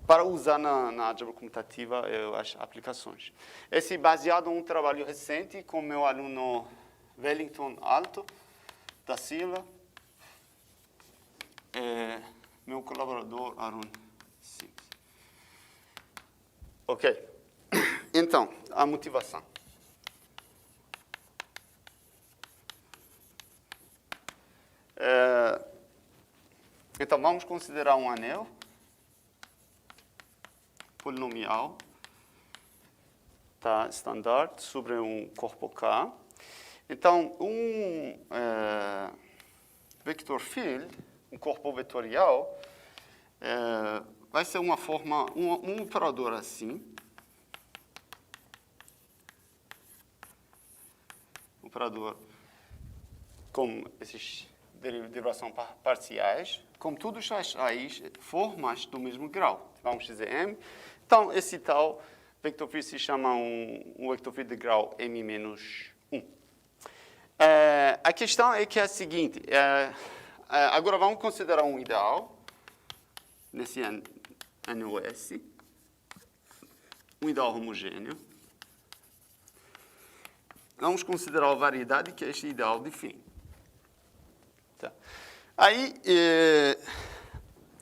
para usar na álgebra comutativa as aplicações. Esse é baseado em um trabalho recente com meu aluno Wellington Alto da Silva, meu colaborador Aaron Sims. Ok. Então, a motivação. Então, vamos considerar um anel polinomial, tá, standard, sobre um corpo K. Então, um vector field, um corpo vetorial, vai ser uma forma, um operador assim. Operador com esses derivação parciais, com todas as formas do mesmo grau. Vamos dizer M. Então, esse tal vector field se chama um vector field de grau M-1. A questão é que é a seguinte. Agora, vamos considerar um ideal nesse NOS. Um ideal homogêneo. Vamos considerar a variedade que este ideal define. Tá. Aí,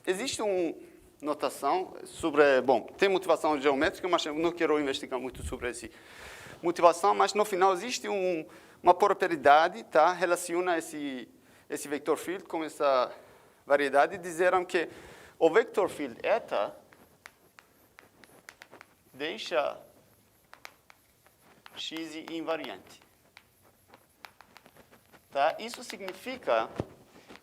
existe uma notação sobre... Bom, tem motivação geométrica, mas eu não quero investigar muito sobre essa motivação, mas no final existe uma propriedade, tá? Relaciona esse vector field com essa variedade e disseram que o vector field eta deixa x invariante. Tá? Isso significa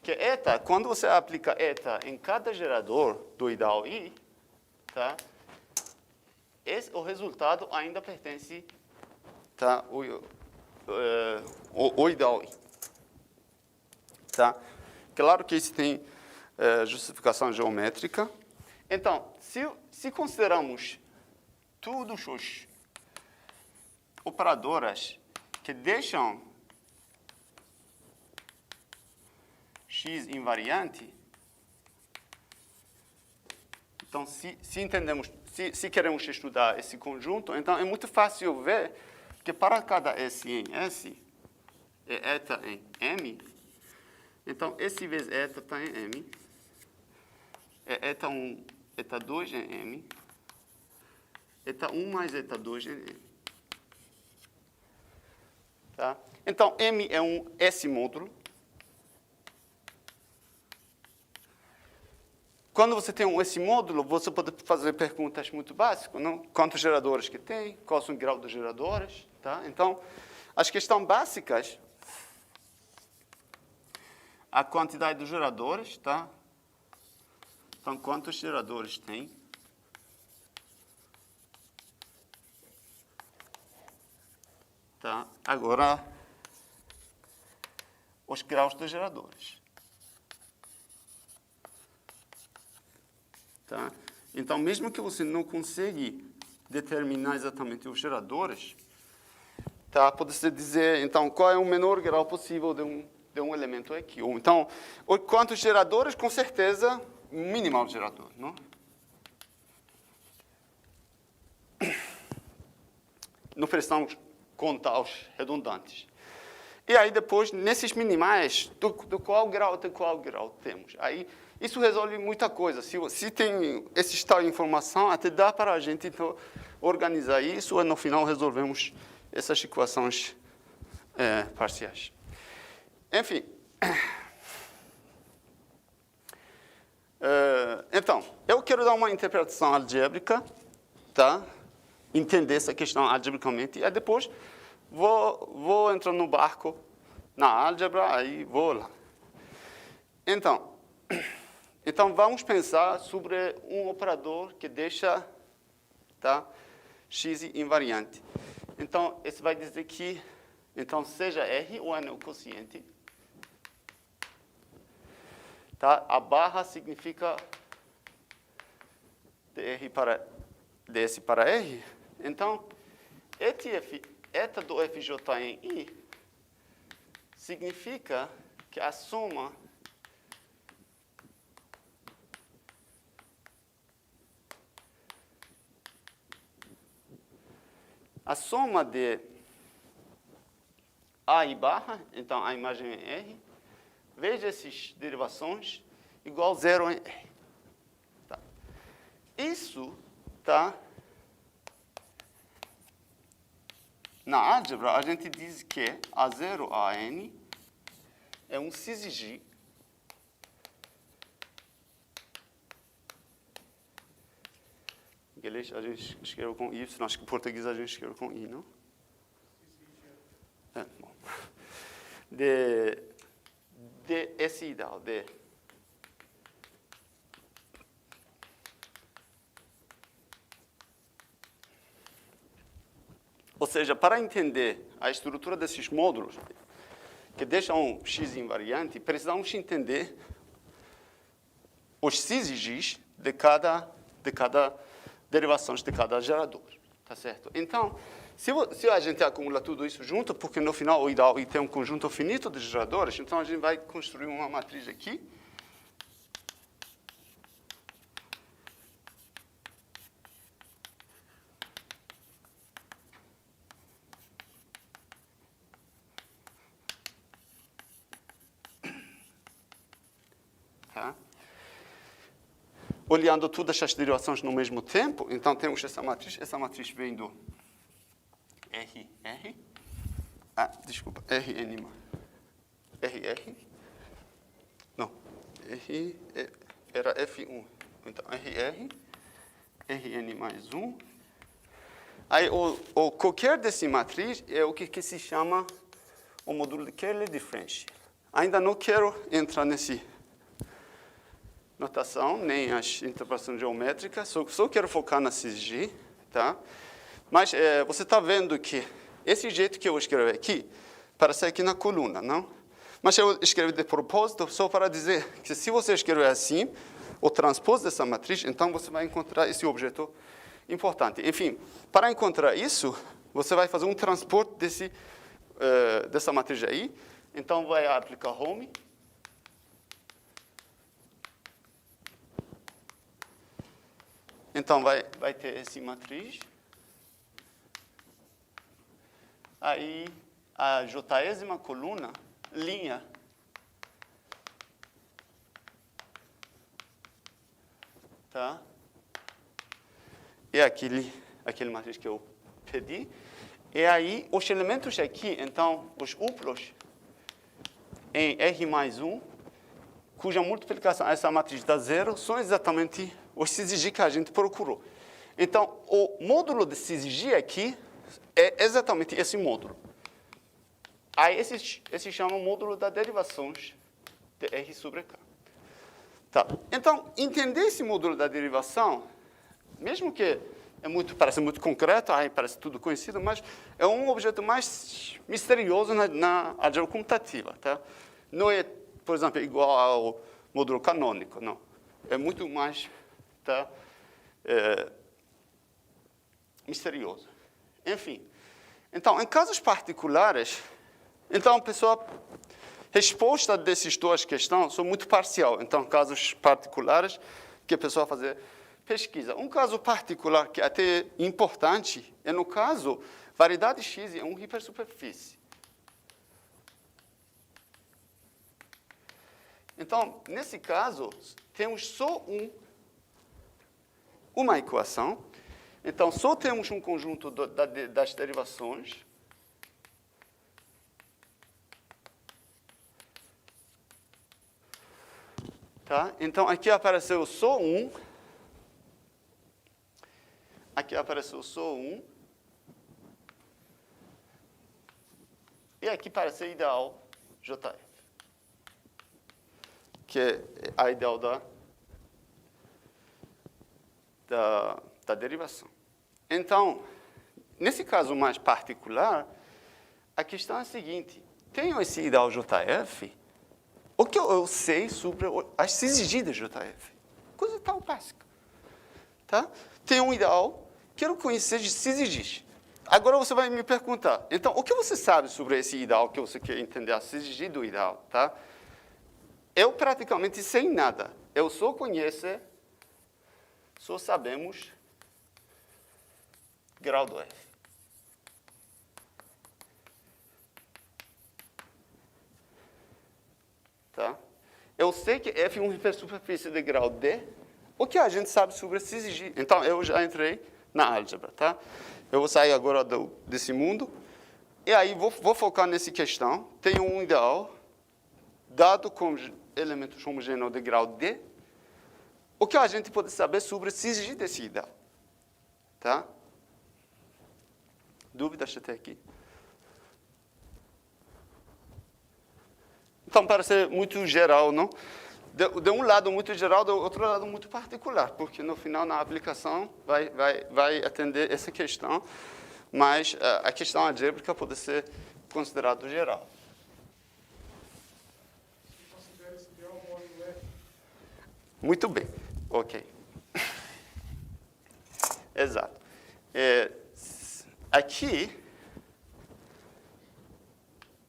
que eta, quando você aplica eta em cada gerador do ideal I, tá? O resultado ainda pertence, tá? o ideal I. Tá? Claro que isso tem justificação geométrica. Então, se consideramos todos os operadoras que deixam x invariante, então, se entendemos, se queremos estudar esse conjunto, então é muito fácil ver que para cada S em S, é eta em M, então, S vezes eta está em M, é eta 1, eta 2 em M, eta 1 mais eta 2 em M. Tá? Então, M é um S-módulo. Quando você tem um S-módulo, você pode fazer perguntas muito básicas, não? Quantos geradores que tem, qual é o grau dos geradores. Tá? Então, as questões básicas, a quantidade dos geradores, tá? Então, quantos geradores tem? Tá? Agora, os graus dos geradores. Tá? Então, mesmo que você não consiga determinar exatamente os geradores, tá? Pode-se dizer, então, qual é o menor grau possível de um elemento aqui. Ou, então, quantos geradores, com certeza, minimal gerador. Não? Não precisamos contar os redundantes. E aí, depois, nesses minimais, do qual grau até qual grau temos. Aí, isso resolve muita coisa. Se tem esse tal de informação, até dá para a gente então, organizar isso e, no final, resolvemos essas equações parciais. Enfim. Então, eu quero dar uma interpretação algébrica, tá? Entender essa questão algebricamente, e depois vou entrar no barco, na álgebra, aí vou lá. Então, vamos pensar sobre um operador que deixa, tá, x invariante. Então, isso vai dizer que, então, seja R ou N o quociente, tá? A barra significa ds para R. Então, eta do FJ em I significa que a soma a soma de A e barra, então a imagem é R, vezes essas derivações, igual a zero em R. Tá. Isso está... Na álgebra, a gente diz que A0 a N é um syzygy em inglês a gente escreveu com Y, acho que em português a gente escreveu com I, não? É, bom. De esse ideal, ou seja, para entender a estrutura desses módulos, que deixam um X invariante, precisamos entender os syzygys de cada derivação de cada gerador. Tá certo? Então, se a gente acumula tudo isso junto, porque no final o ideal é ter um conjunto finito de geradores, então a gente vai construir uma matriz aqui. Tá? Olhando todas essas derivações no mesmo tempo, então temos essa matriz vem do RR, RN, RR, não, R era F1, então RR, RN mais 1, aí qualquer dessa matriz é o que se chama o módulo de Cayley differential. Ainda não quero entrar nesse notação, nem as interpretações geométricas, só quero focar na syzygy, tá? Mas você está vendo que esse jeito que eu escrevi aqui, parece aqui na coluna, não? Mas eu escrevi de propósito só para dizer que se você escrever assim, o transpôs dessa matriz, então você vai encontrar esse objeto importante. Enfim, para encontrar isso, você vai fazer um transporte dessa matriz aí, então vai aplicar home, então vai ter essa matriz. Aí a jésima coluna, linha. Tá? E aquele matriz que eu pedi. E aí os elementos aqui, então, os uplos em R mais 1, cuja multiplicação a essa matriz dá zero, são exatamente os syzygy que a gente procurou. Então, o módulo de syzygy aqui é exatamente esse módulo. Aí esse chama o módulo das derivações de R sobre K. Tá. Então, entender esse módulo da derivação, mesmo que parece muito concreto, aí parece tudo conhecido, mas é um objeto mais misterioso na álgebra computativa. Tá? Não é, por exemplo, igual ao módulo canônico, não. É muito mais misterioso. Enfim, então, em casos particulares, então, pessoal, resposta dessas duas questões são muito parcial. Então, casos particulares que a pessoa fazer pesquisa. Um caso particular que é até importante é no caso, variedade X é uma hipersuperfície. Então, nesse caso, temos só uma equação. Então, só temos um conjunto das derivações. Tá? Então, aqui apareceu só um. Aqui apareceu só um. E aqui apareceu ideal JF. Que é a ideal da derivação. Então, nesse caso mais particular, a questão é a seguinte. Tenho esse ideal JF, o que eu sei sobre as syzygy de JF? Coisa tão básica. Tá? Tem um ideal, quero conhecer de syzygys. Agora você vai me perguntar, então, o que você sabe sobre esse ideal que você quer entender, a syzygy do ideal? Tá? Eu praticamente sei nada. Eu só sabemos grau do F. Tá? Eu sei que F é uma hipersuperfície de grau D. O que a gente sabe sobre a syzygy? Então, eu já entrei na álgebra. Tá? Eu vou sair agora desse mundo. E aí, vou focar nessa questão. Tem um ideal, dado com elementos homogêneos de grau D. O que a gente pode saber sobre a syzygy desse ideal? Tá? Dúvidas até aqui? Então, parece muito geral, não? De um lado muito geral, do outro lado muito particular, porque no final, na aplicação, vai atender essa questão, mas a questão algébrica pode ser considerada geral. Considera esse ideal módulo F. Muito bem, ok. Exato. Aqui,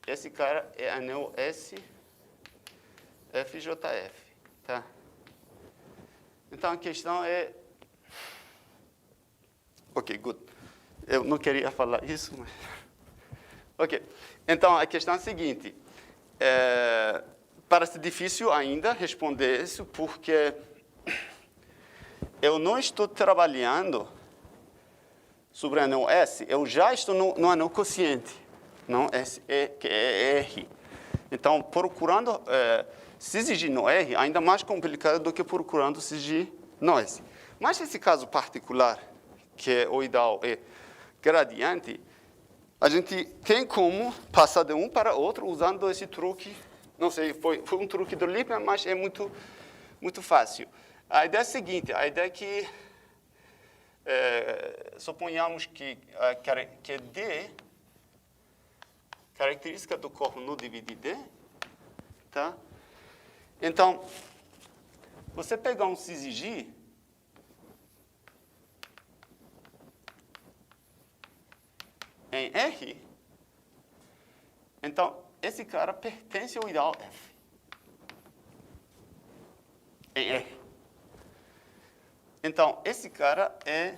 esse cara é anel SFJF, tá? Então, a questão é... Ok, good. Eu não queria falar isso, mas... Ok. Então, a questão é a seguinte. Parece difícil ainda responder isso, porque eu não estou trabalhando sobre o anel S, eu já estou no anel quociente, não S, que é R. Então, procurando syzygy no R, ainda mais complicado do que procurando syzygy no S. Mas nesse caso particular, que o ideal é gradiente, a gente tem como passar de um para outro usando esse truque. Não sei, foi um truque do Lippmann, mas é muito fácil. A ideia é a seguinte, a ideia é que suponhamos que D, característica do corpo no divide D, tá? Então, você pegar um syzygy em R, então, esse cara pertence ao ideal F. Em R. Então, esse cara é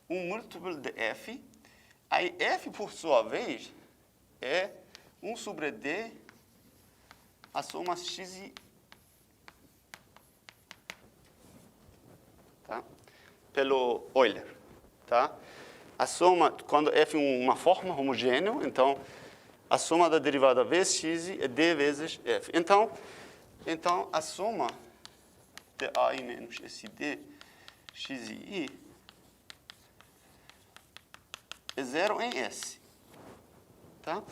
um múltiplo de F. Aí, F, por sua vez, é 1 sobre D, a soma X e... Tá? Pelo Euler. Tá? A soma, quando F é uma forma homogênea, então, a soma da derivada vezes X é D vezes F. Então, a soma de AI menos esse D, X e I, é zero em S. Tá?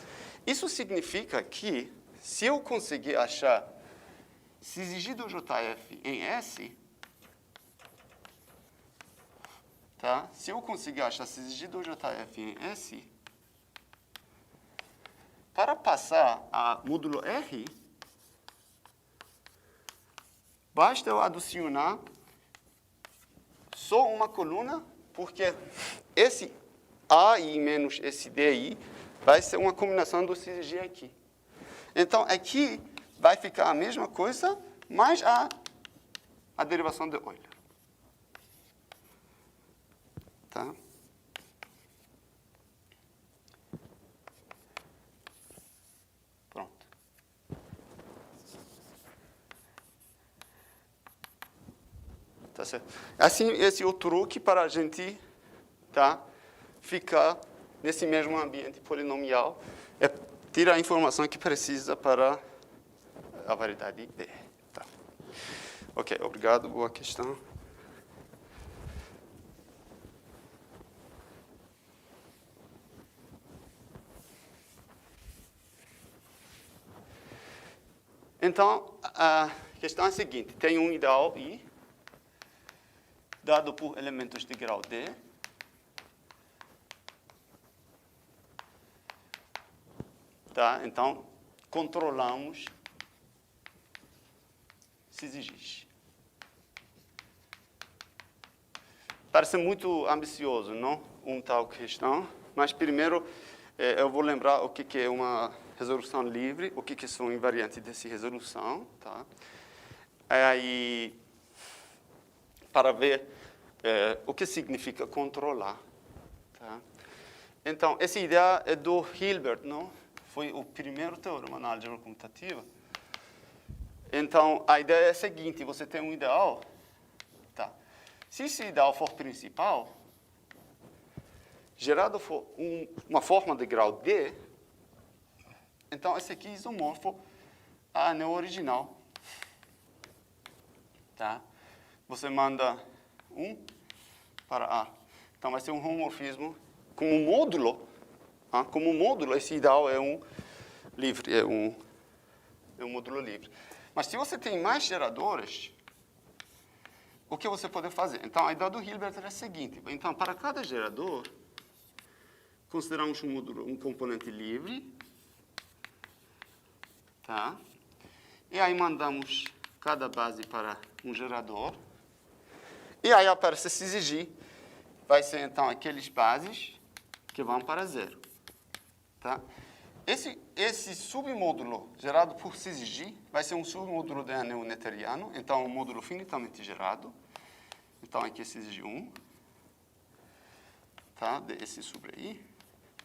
Isso significa que, se eu conseguir achar syzygy do JF em S, tá? Se eu conseguir achar syzygy do JF em S, para passar a módulo R, basta eu adicionar só uma coluna, porque esse AI menos esse DI vai ser uma combinação do syzygy aqui. Então, aqui vai ficar a mesma coisa, mais a derivação de Euler. Tá? Pronto. Tá certo? Assim, esse é o truque para a gente, tá, ficar nesse mesmo ambiente polinomial, é tirar a informação que precisa para a variedade D. Tá. Ok, obrigado, boa questão. Então, a questão é a seguinte, tem um ideal I, dado por elementos de grau D, tá? Então, controlamos syzygy. Parece muito ambicioso, não? Tal questão, mas primeiro eu vou lembrar o que é uma resolução livre, o que são invariantes dessa resolução, tá? Aí, para ver o que significa controlar, tá? Então, essa ideia é do Hilbert, não? Foi o primeiro teorema na álgebra comutativa. Então, a ideia é a seguinte, você tem um ideal, tá? Se esse ideal for principal, gerado for uma forma de grau D, então esse aqui é isomorfo a anel original. Tá? Você manda 1 para A. Então vai ser um homomorfismo como módulo. Tá? Como módulo, esse ideal é um livre, é um módulo livre. Mas se você tem mais geradores, o que você pode fazer? Então a ideia do Hilbert é a seguinte. Então, para cada gerador, consideramos um módulo, um componente livre, tá? E aí mandamos cada base para um gerador, e aí aparece esse exigir, vai ser então aqueles bases que vão para 0, tá? Esse submódulo gerado por exigir vai ser um submódulo de anel netteriano, então um módulo finitamente gerado, então aqui esse exigir 1, tá? Esse sobre aí.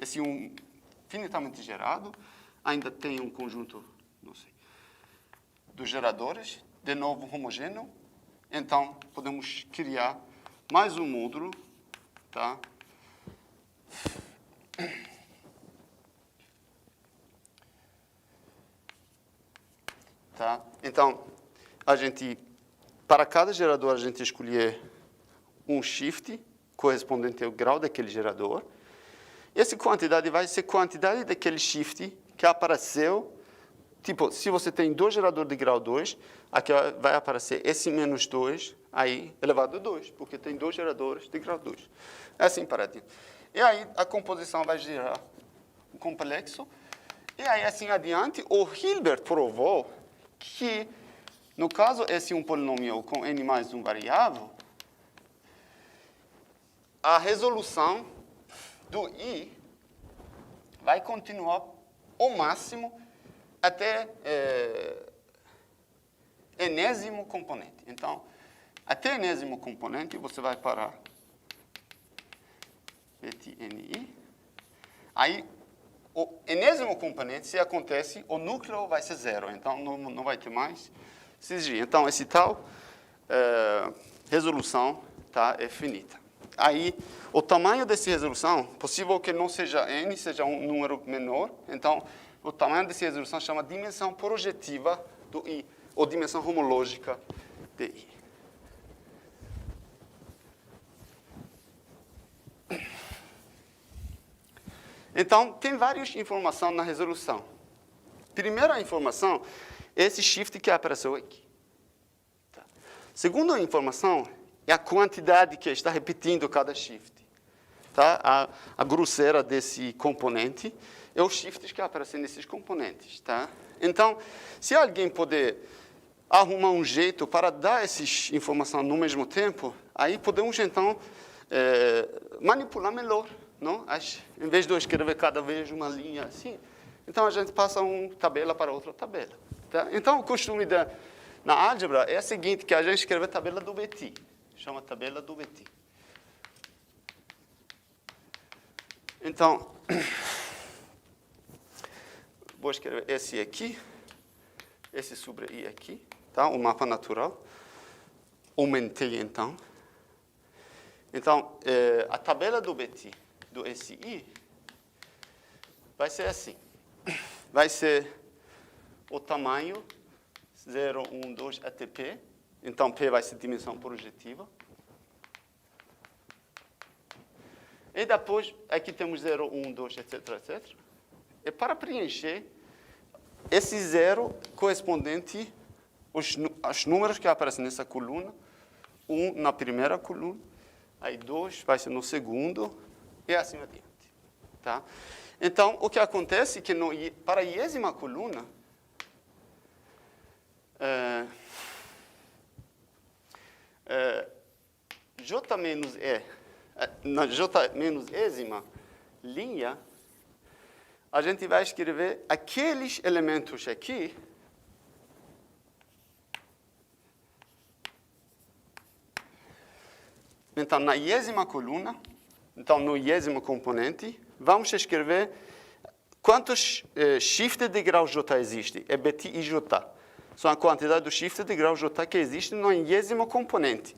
Esse 1 finitamente gerado, ainda tem um conjunto, não sei, dos geradores, de novo homogêneo, então podemos criar mais um módulo, tá? Tá? Então, para cada gerador, a gente escolher um shift correspondente ao grau daquele gerador. Essa quantidade vai ser a quantidade daquele shift que apareceu. Tipo, se você tem 2 geradores de grau 2, aqui vai aparecer esse menos 2, aí elevado a 2, porque tem 2 geradores de grau 2. É assim para ti. E aí a composição vai gerar um complexo. E aí, assim adiante, o Hilbert provou que, no caso, esse é um polinômio com n mais um variável, a resolução do I vai continuar ao máximo até enésimo componente. Então, até enésimo componente, você vai parar PTNI. Aí, o enésimo componente, se acontece, o núcleo vai ser 0. Então, não vai ter mais CG. Então, esse tal resolução tá, é finita. Aí, o tamanho dessa resolução, possível que não seja n, seja um número menor. Então, o tamanho dessa resolução chama dimensão projetiva do I, ou dimensão homológica de I. Então, tem várias informações na resolução. Primeira informação é esse shift que apareceu aqui. Tá. Segunda informação é a quantidade que está repetindo cada shift. Tá? A grosseira desse componente é os shifts que aparecem nesses componentes. Tá? Então, se alguém puder arrumar um jeito para dar essas informações no mesmo tempo, aí podemos, então, manipular melhor. Não? Em vez de eu escrever cada vez uma linha assim, então a gente passa uma tabela para outra tabela. Tá? Então, o costume na álgebra é o seguinte, que a gente escreve a tabela do Betti. Chama tabela do Betti. Então, vou escrever esse aqui, esse sobre I aqui, tá? O mapa natural. Aumentei, então. Então, a tabela do Betti do SI vai ser assim. Vai ser o tamanho 0, 1, 2 até P. Então, P vai ser dimensão projetiva. E depois, aqui temos 0, 1, 2, etc, etc. E para preencher, esse 0 correspondente aos números que aparecem nessa coluna. 1 na primeira coluna, aí 2 vai ser no segundo, e assim adiante. Tá? Então, o que acontece é que para a iésima coluna, J menos E, na J menos ésima linha, a gente vai escrever aqueles elementos aqui então, na iésima coluna, então, no iésimo componente, vamos escrever Quantos shifts de grau J existem? É Bt e J. São a quantidade do shift de grau J que existe no enésimo componente.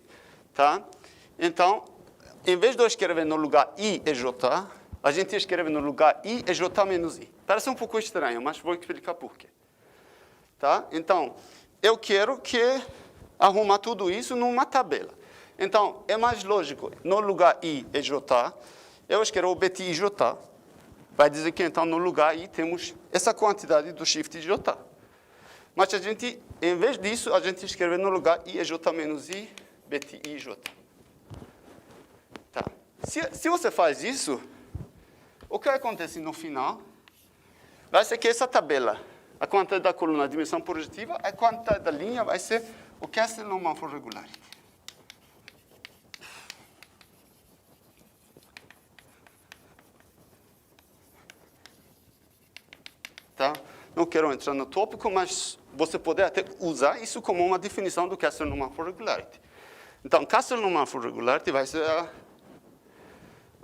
Tá? Então, em vez de eu escrever no lugar I e J, a gente escreve no lugar I e J menos I. Parece um pouco estranho, mas vou explicar por quê. Tá? Então, eu quero arrumar tudo isso numa tabela. Então, é mais lógico, no lugar I e J, eu escrevo Bt e J. Vai dizer que, então, no lugar I temos essa quantidade do shift J. Mas a gente, em vez disso, a gente escreve no lugar I e J menos I, Bt e J. Tá. Se você faz isso, o que acontece no final vai ser que essa tabela, a quantidade da coluna, a dimensão projetiva, a quantidade da linha vai ser o Kessel-Neumann regularity. Tá? Não quero entrar no tópico, mas você pode até usar isso como uma definição do Kessel-Neumann regularity. Então, Kessel-Neumann regularity vai ser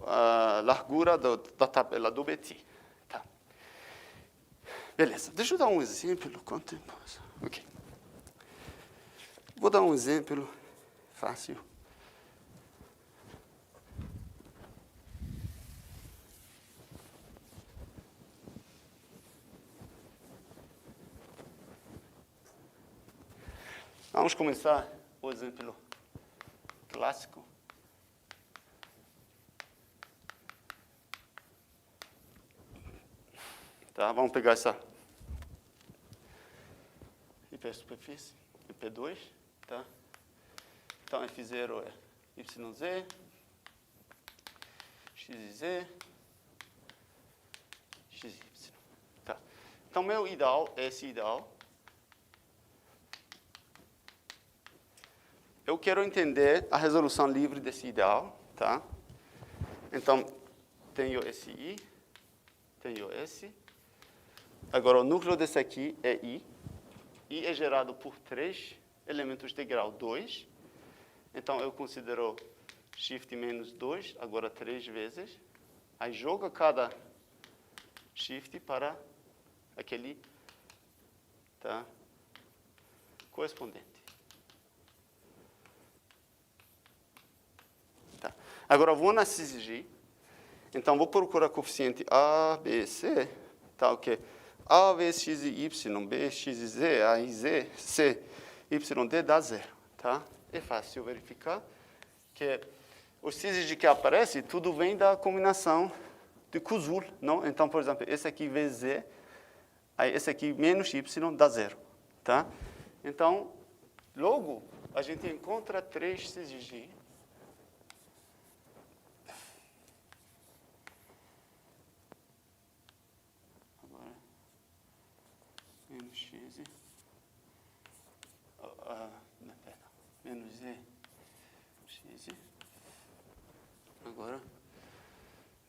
a largura da tabela do Bt. Tá. Beleza. Deixa eu dar um exemplo. Quanto tempo? Ok. Vou dar um exemplo fácil. Vamos começar o exemplo clássico. Tá, vamos pegar essa hipersuperfície, P2, tá? Então, F0 é YZ, XZ, XY. Tá. Então, meu ideal é esse ideal. Eu quero entender a resolução livre desse ideal, tá? Então, tenho esse I, tenho esse. Agora, o núcleo desse aqui é I. I é gerado por 3 elementos de grau 2. Então, eu considero shift menos 2, agora 3 vezes. Aí, joga cada shift para aquele, tá, correspondente. Tá. Agora, vou na syzygy. Então, vou procurar coeficiente A, B, C. Tá, ok? A vezes x e y, B, x e z, A e z, C, y, d dá 0. Tá? É fácil verificar que o syzygy que aparece, tudo vem da combinação de Kusul. Não? Então, por exemplo, esse aqui vezes z, aí esse aqui menos y dá 0. Tá? Então, logo, a gente encontra 3 syzygy. Menos x, menos z, x, agora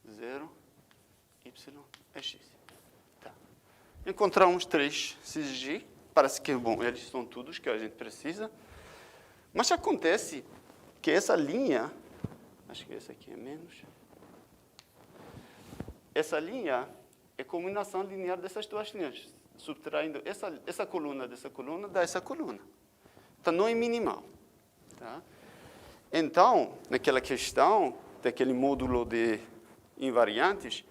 0, y é x. Tá. Encontramos 3 syzygy, parece que, bom, eles são todos que a gente precisa, mas acontece que essa linha, acho que essa aqui é menos, essa linha é combinação linear dessas duas linhas, subtraindo essa coluna dessa coluna dá essa coluna. Então, não é minimal. Tá? Então, naquela questão daquele módulo de invariantes,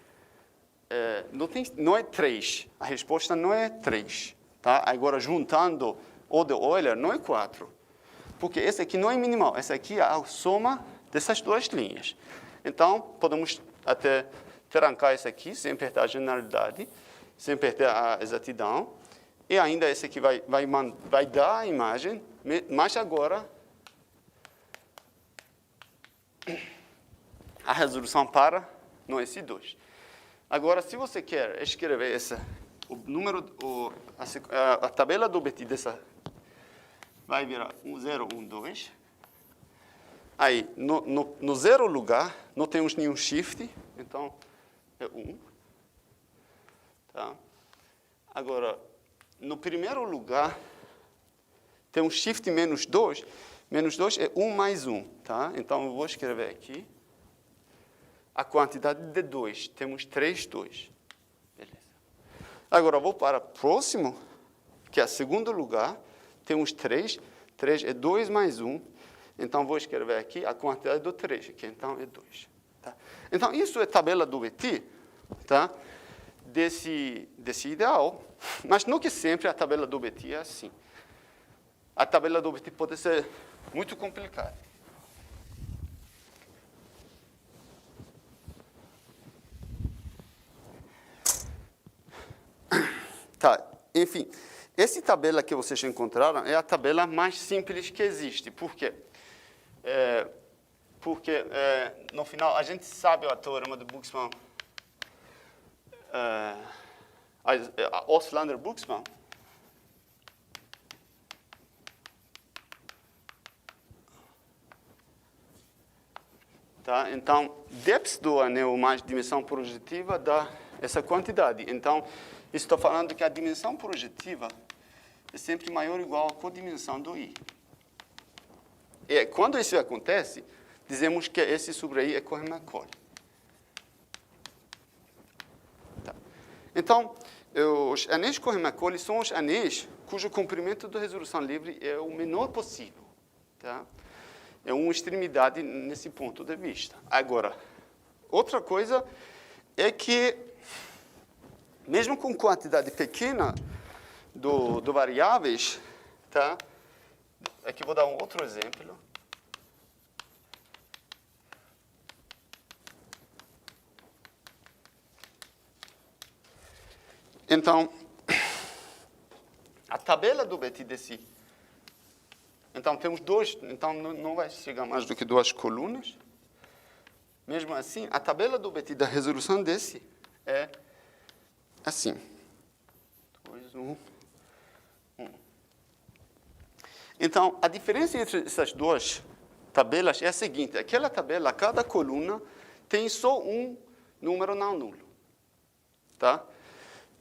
não é 3. A resposta não é 3. Tá? Agora, juntando o de Euler, não é 4. Porque esse aqui não é minimal. Essa aqui é a soma dessas duas linhas. Então, podemos até trancar isso aqui, sem perder a generalidade, sem perder a exatidão, e ainda esse aqui vai dar a imagem, mas agora a resolução para no S2. Agora, se você quer escrever o número, a tabela do Bt dessa vai virar 1, 0, 1, 2. Aí, no 0 lugar, não temos nenhum shift, então é 1. Tá? Agora, no primeiro lugar, tem um shift menos 2. Menos 2 é 1 mais 1. Tá? Então, eu vou escrever aqui a quantidade de 2. Temos 3 2. Beleza. Agora, vou para o próximo, que é o segundo lugar. Temos 3. 3 é 2 mais 1. Então, vou escrever aqui a quantidade do 3, que então é 2. Tá? Então, isso é a tabela do Betti, tá? desse ideal. Mas não que sempre a tabela do Betti é assim. A tabela do Betti pode ser muito complicada. Tá, enfim, essa tabela que vocês encontraram é a tabela mais simples que existe. Por quê? Porque, no final, a gente sabe o teorema de Boltzmann, Ostrander-Boltzmann. Tá? Então, depth do anel mais dimensão projetiva dá essa quantidade. Então, estou falando que a dimensão projetiva é sempre maior ou igual à codimensão do I. E quando isso acontece, dizemos que esse sobre I é Cohen-Macaulay. Tá. Então, os anéis Cohen-Macaulay são os anéis cujo comprimento da resolução livre é o menor possível. Tá? É uma extremidade nesse ponto de vista. Agora, outra coisa é que, mesmo com quantidade pequena de variáveis, tá? Aqui vou dar um outro exemplo. Então, a tabela do Betti desse. Então, temos dois, então não vai chegar mais do que 2 colunas. Mesmo assim, a tabela do Betti da resolução desse é assim. 2, 1, 1. Então, a diferença entre essas duas tabelas é a seguinte. Aquela tabela, cada coluna tem só um número não nulo. Tá?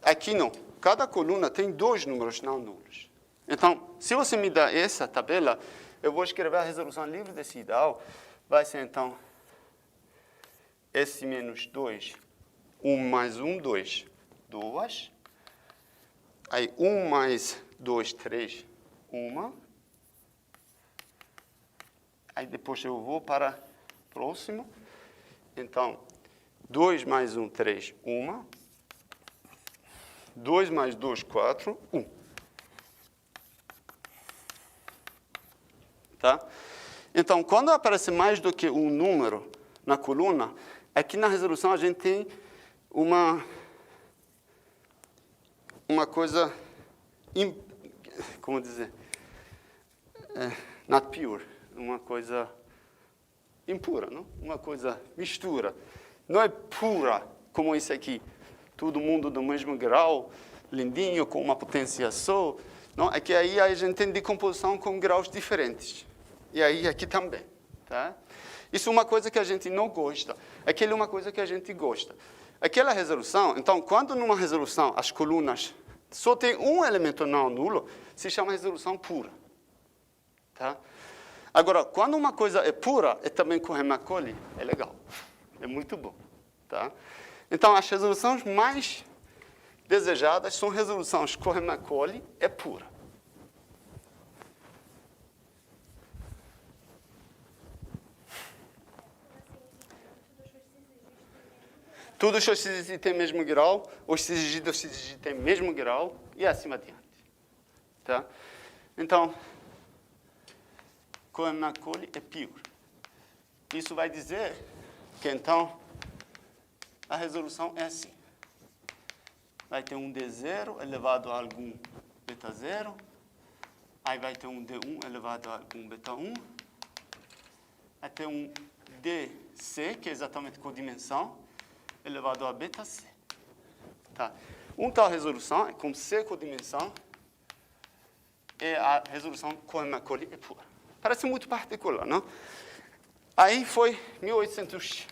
Aqui não. Cada coluna tem 2 números não nulos. Então, se você me dá essa tabela, eu vou escrever a resolução livre desse ideal. Vai ser, então, S menos 2, 1 mais 1, 2, 2. Aí, 1 mais 2, 3, 1. Aí, depois eu vou para o próximo. Então, 2 mais 1, 3, 1. 2 mais 2, 4, 1. Tá? Então, quando aparece mais do que um número na coluna, aqui na resolução a gente tem uma coisa, como dizer, not pure, uma coisa impura, não? Uma coisa mistura. Não é pura como isso aqui, todo mundo do mesmo grau, lindinho, com uma potência só. Não? É que aí a gente tem decomposição com graus diferentes. E aí aqui também. Tá? Isso é uma coisa que a gente não gosta. Aquilo é uma coisa que a gente gosta. Aquela resolução, então, quando numa resolução as colunas só tem um elemento não nulo, se chama resolução pura. Tá? Agora, quando uma coisa é pura, é também Cohen-Macaulay, é legal. É muito bom. Tá? Então, as resoluções mais desejadas são resoluções Cohen-Macaulay é pura. Tudo os x tem mesmo grau, os x do x tem mesmo grau, e assim adiante. Tá? Então, Cohen-Macaulay é pure. Isso vai dizer que, então, a resolução é assim. Vai ter um D0 elevado a algum beta 0. Aí vai ter um D1 elevado a algum beta 1. Vai ter um DC, que é exatamente codimensão, elevado a beta C. Tá. Tal resolução, com C codimensão, é a resolução Cohen-Macaulay é pura. Parece muito particular, não? Aí foi 1800.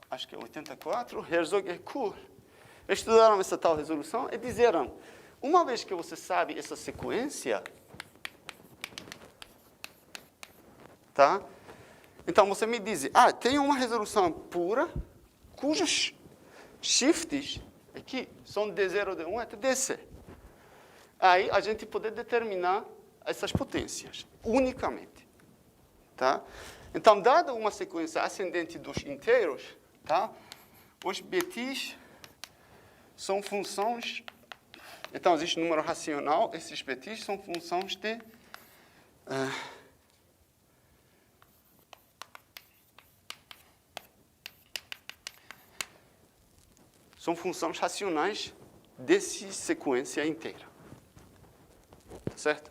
Acho que é 84, Herzog e Kuhl estudaram essa tal resolução e disseram, uma vez que você sabe essa sequência, tá? Então, você me diz, tem uma resolução pura, cujos shifts aqui são D0, D1 até DC. Aí, a gente pode determinar essas potências, unicamente. Tá? Então, dada uma sequência ascendente dos inteiros, tá? Os betis são funções. Então, existe número racional, esses betis são funções de. São funções racionais dessa sequência inteira. Tá certo?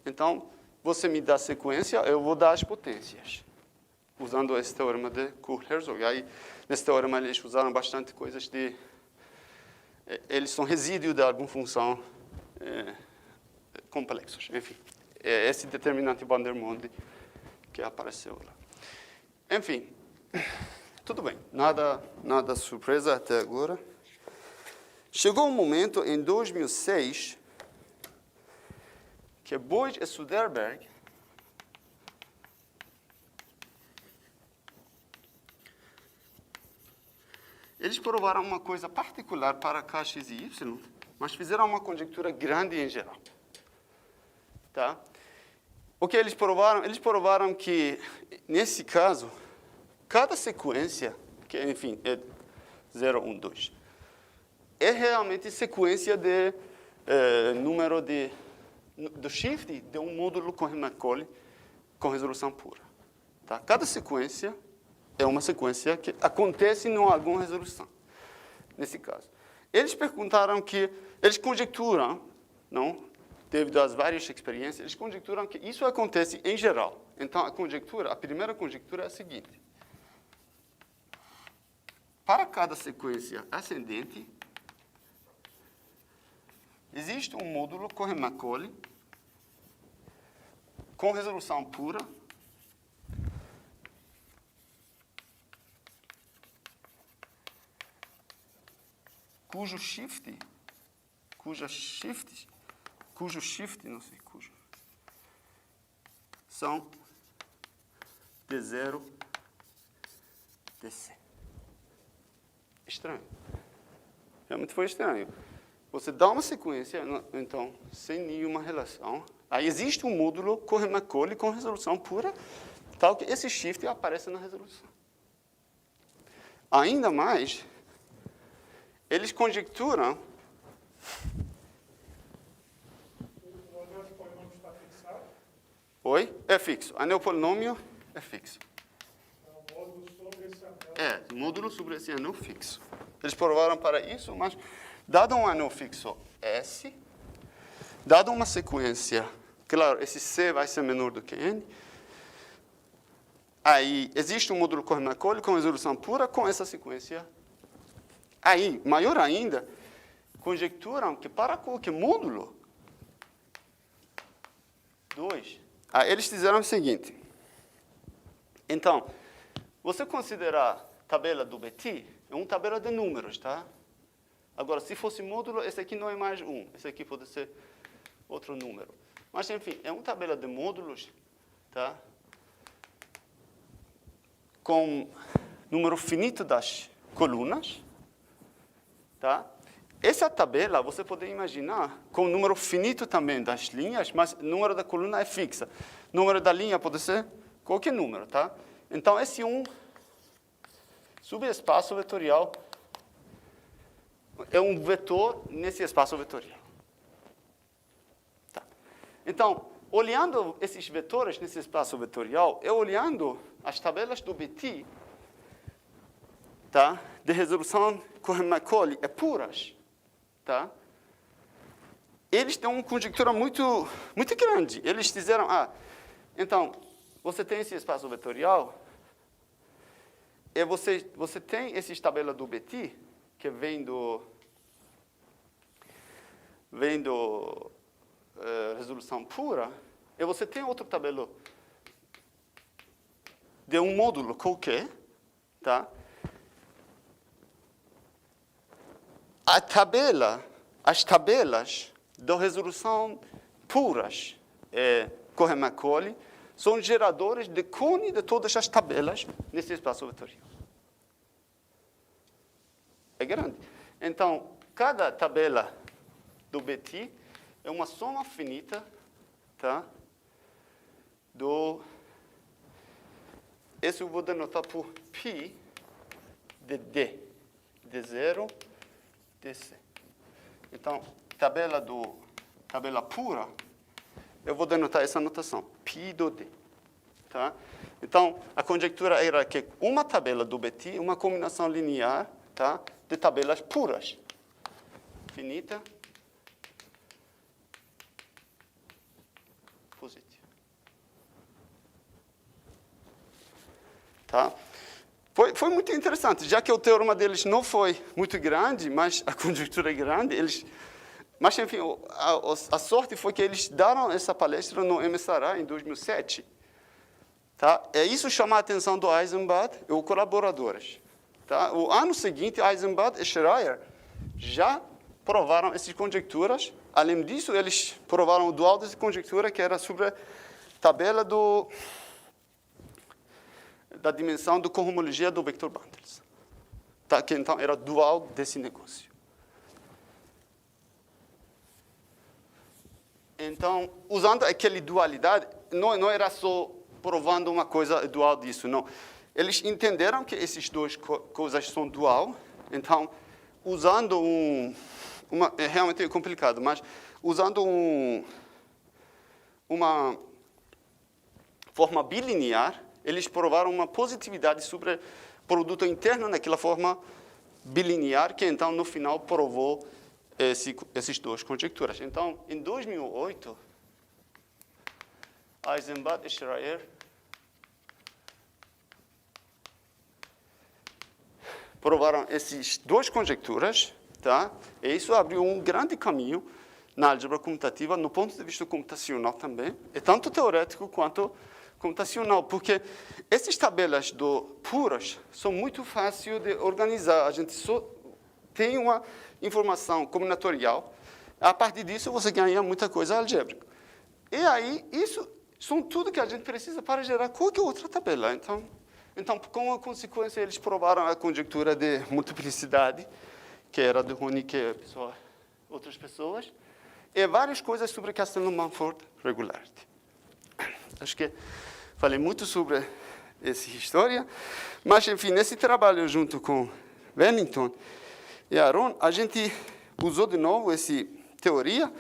Então, você me dá a sequência, eu vou dar as potências, usando esse teorema de Kuhn-Herzog. Aí, nesse teorema, eles usaram bastante coisas de... Eles são resíduos de alguma função complexos. Enfim, é esse determinante Vandermonde que apareceu lá. Enfim, tudo bem. Nada surpresa até agora. Chegou um momento, em 2006, que Boyd e Söderberg eles provaram uma coisa particular para K, X e Y, mas fizeram uma conjectura grande em geral. Tá? O que eles provaram? Eles provaram que, nesse caso, cada sequência, que enfim é 0, 1, 2, é realmente sequência de número do shift de um módulo Cohen-Macaulay com resolução pura. Tá? Cada sequência é uma sequência que acontece em alguma resolução, nesse caso. Eles perguntaram eles conjecturam, não, devido às várias experiências, eles conjecturam que isso acontece em geral. Então, a primeira conjectura é a seguinte. Para cada sequência ascendente, existe um módulo Cohen-Macaulay com resolução pura cujo shift, são D0, DC. Estranho. Realmente foi estranho. Você dá uma sequência, então, sem nenhuma relação. Aí existe um módulo Cohen-Macaulay com resolução pura, tal que esse shift aparece na resolução. Ainda mais, eles conjecturam... O anel de polinômio está fixado? Oi? É fixo. Anel polinômio é fixo. É o módulo sobre esse anel. Módulo sobre esse anel fixo. Eles provaram para isso, mas dado um anel fixo S, dado uma sequência, claro, esse C vai ser menor do que N, aí existe um módulo Cohen-Macaulay com resolução pura com essa sequência. Aí, maior ainda, conjecturam que para qualquer módulo 2, eles fizeram o seguinte. Então, você considerar a tabela do Betti, é uma tabela de números, tá? Agora, se fosse módulo, esse aqui não é mais 1. Esse aqui pode ser outro número. Mas, enfim, é uma tabela de módulos, tá? Com número finito das colunas, tá? Essa tabela, você pode imaginar, com número finito também das linhas, mas o número da coluna é fixa. O número da linha pode ser qualquer número, tá? Então, esse subespaço vetorial é um vetor nesse espaço vetorial. Tá. Então, olhando esses vetores nesse espaço vetorial, olhando as tabelas do Betti, tá? De resolução Cohen-Macaulay puras, tá? Eles têm uma conjectura muito grande. Eles disseram, então, você tem esse espaço vetorial, e você tem essa tabela do Betti, que vem do resolução pura, e você tem outra tabela de um módulo qualquer, tá? As tabelas da resolução puras Cohen-Macaulay são geradores de cone de todas as tabelas nesse espaço vetorial. É grande. Então, cada tabela do BT é uma soma finita, tá? Isso eu vou denotar por π de D, de 0, DC. Então, tabela pura, eu vou denotar essa notação, π do D. Tá? Então, a conjectura era que uma tabela do BT é uma combinação linear, tá, de tabelas puras. Finita, positiva. Tá? Foi muito interessante, já que o teorema deles não foi muito grande, mas a conjectura é grande, mas, enfim, a sorte foi que eles deram essa palestra no MSRA em 2007. Tá? Isso chama a atenção do Eisenbart e os colaboradores. Tá? O ano seguinte, Eisenbart e Schreier já provaram essas conjecturas. Além disso, eles provaram o dual dessa conjectura, que era sobre a tabela da dimensão da cohomologia do vector bundles. Tá? Que então era dual desse negócio. Então, usando aquela dualidade, não era só provando uma coisa dual disso, não. Eles entenderam que essas duas coisas são dual, então, usando é realmente complicado, mas usando uma forma bilinear, eles provaram uma positividade sobre o produto interno naquela forma bilinear, que então, no final, provou essas duas conjecturas. Então, em 2008, Eisenbart e Schreier provaram essas duas conjecturas, tá? E isso abriu um grande caminho na álgebra comutativa, no ponto de vista computacional também, é tanto teórico quanto computacional, porque essas tabelas puras são muito fáceis de organizar. A gente só tem uma informação combinatorial. A partir disso, você ganha muita coisa algébrica. E aí, isso são tudo que a gente precisa para gerar qualquer outra tabela. Então, como consequência, eles provaram a conjectura de multiplicidade, que era de Honecker e outras pessoas, e várias coisas sobre Castello-Mumford Regularity. Acho que falei muito sobre essa história, mas, enfim, nesse trabalho junto com Wellington e Aaron, a gente usou de novo essa teoria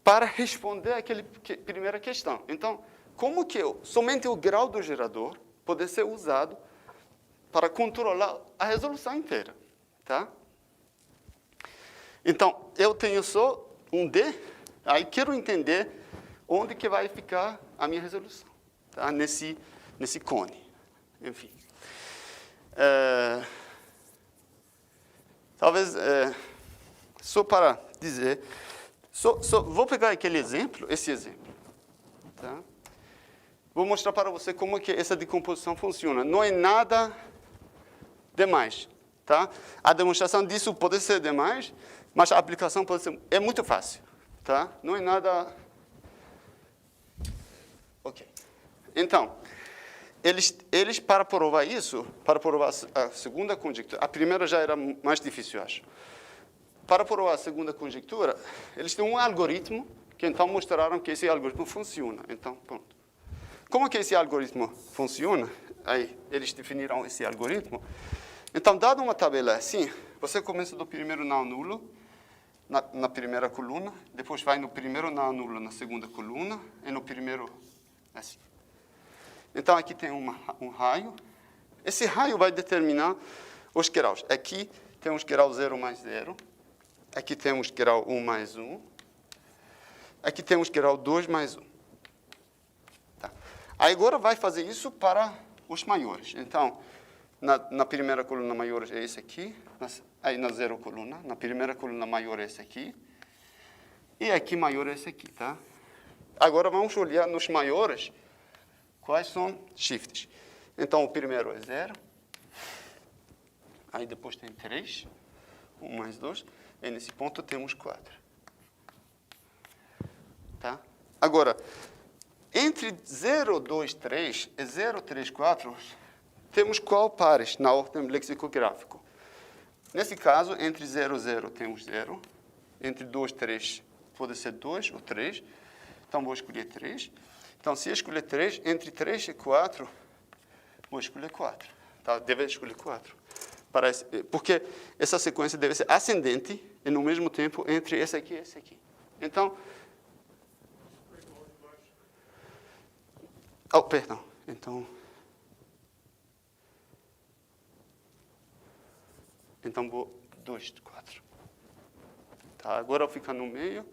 para responder àquela primeira questão. Então, como que somente o grau do gerador pode ser usado para controlar a resolução inteira, tá? Então, eu tenho só um D, aí quero entender onde que vai ficar a minha resolução, tá? Nesse cone, enfim. Talvez, só para dizer, vou pegar aquele exemplo, esse exemplo, tá? Vou mostrar para você como que essa decomposição funciona. Não é nada demais, tá? A demonstração disso pode ser demais, mas a aplicação pode ser... É muito fácil, tá? Não é nada... Ok. Então, eles para provar isso, para provar a segunda conjectura, a primeira já era mais difícil, acho. Para provar a segunda conjectura, eles têm um algoritmo que então mostraram que esse algoritmo funciona. Então, pronto. Como que esse algoritmo funciona? Aí, eles definiram esse algoritmo. Então, dado uma tabela assim, você começa do primeiro não nulo, na primeira coluna, depois vai no primeiro não nulo na segunda coluna, e no primeiro, assim. Então, aqui tem um raio. Esse raio vai determinar os graus. Aqui temos grau 0 mais 0. Aqui temos grau 1 mais 1. Aqui temos grau 2 mais 1. Aí agora vai fazer isso para os maiores. Então, na primeira coluna maior é esse aqui, aí na zero coluna, na primeira coluna maior é esse aqui, e aqui maior é esse aqui, tá? Agora vamos olhar nos maiores quais são shifts. Então, o primeiro é 0, aí depois tem 3, 1 mais 2, e nesse ponto temos 4. Tá? Agora, Entre 0, 2, 3 e 0, 3, 4, temos qual pares na ordem lexicográfica? Nesse caso, entre 0 e 0 temos 0. Entre 2 e 3 pode ser 2 ou 3. Então, vou escolher 3. Então, se eu escolher 3, entre 3 e 4, vou escolher 4. Tá? Deve escolher 4. Porque essa sequência deve ser ascendente e, no mesmo tempo, entre esse aqui e esse aqui. Então... Oh, perdão. Então vou 2, 4. Tá, agora fica no meio.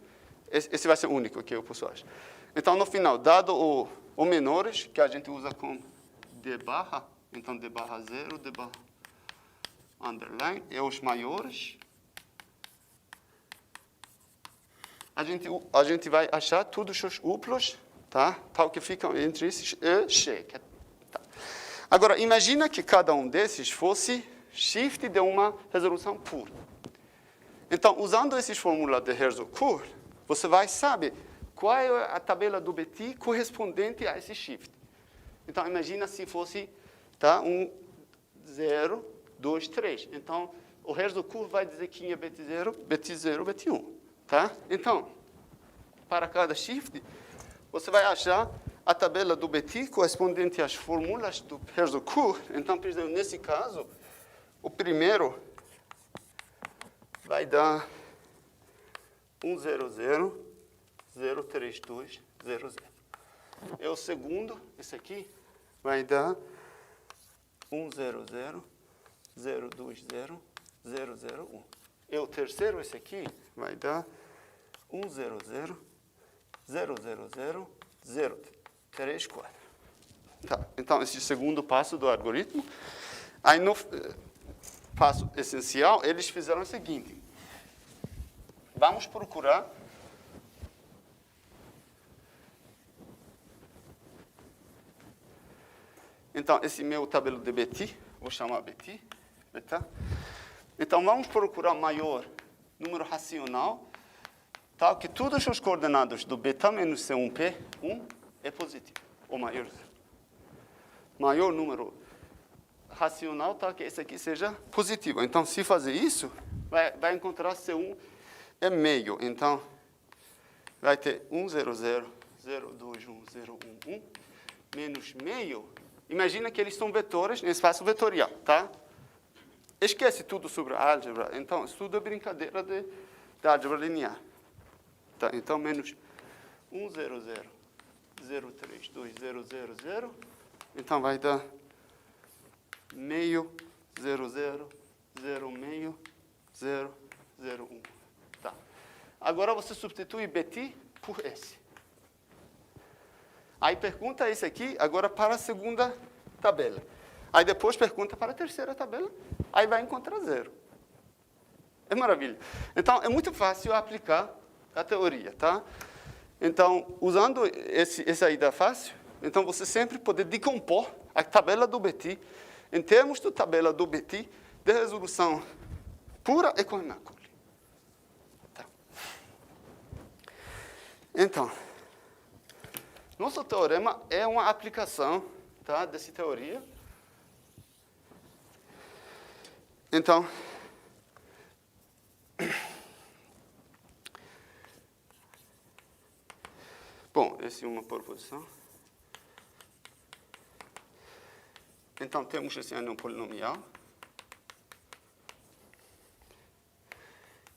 Esse vai ser o único que eu posso achar. Então, no final, dado o menores, que a gente usa com D barra, então D barra 0, D barra underline, e os maiores, a gente vai achar todos os uplos, tá? Tal que ficam entre esses e X. Tá. Agora, imagina que cada um desses fosse shift de uma resolução pura. Então, usando esses fórmulas de Herzog-Kurl, você vai saber qual é a tabela do Betti correspondente a esse shift. Então, imagina se fosse, tá, 0, 2, 3. Então, o Herzog-Kurl vai dizer que é Betti 0, Betti 0, Betti 1. Tá? Então, para cada shift, você vai achar a tabela do Betti correspondente às fórmulas do Herzog-Kurl. Então, por exemplo, nesse caso, o primeiro vai dar 1, 0, 0, 0, 3, 2, 0, 0. E o segundo, esse aqui, vai dar 1, 0, 0, 0, 2, 0, 0, 0, 1. E o terceiro, esse aqui, vai dar 1, 0, 0, 0, 0, 0, 0, 3, 4. Tá. Então, esse segundo passo do algoritmo. Aí, no passo essencial, eles fizeram o seguinte. Vamos procurar então, esse meu tabelo de Betti, vou chamar Betti, beta. Então, vamos procurar o maior número racional, tal que todos os coordenados do beta menos C1P, 1 é positivo, ou maior. Maior número racional, tal que esse aqui seja positivo. Então, se fazer isso, vai encontrar C1 é meio. Então, vai ter 1, 0, 0, 0, 2, 1, 0, 1, 1, menos meio. Imagina que eles são vetores em espaço vetorial, tá? Esquece tudo sobre a álgebra. Então, isso tudo é brincadeira de álgebra linear. Tá? Então, menos 1, 0, 0, 0, 3, 2, 0, 0, 0. Então, vai dar meio, 0, 0, 0, meio, 0, 0, 1. Tá. Agora, você substitui Betti por S. Aí pergunta esse aqui, agora para a segunda tabela. Aí depois pergunta para a terceira tabela, aí vai encontrar 0. É maravilha. Então, é muito fácil aplicar a teoria, tá? Então, usando essa aí da fácil, então você sempre pode decompor a tabela do Betti em termos da tabela do Betti de resolução pura e com Immaculée. Tá. Então, nosso teorema é uma aplicação, tá, dessa teoria. Então, bom, essa é uma proposição. Então, temos esse anel polinomial.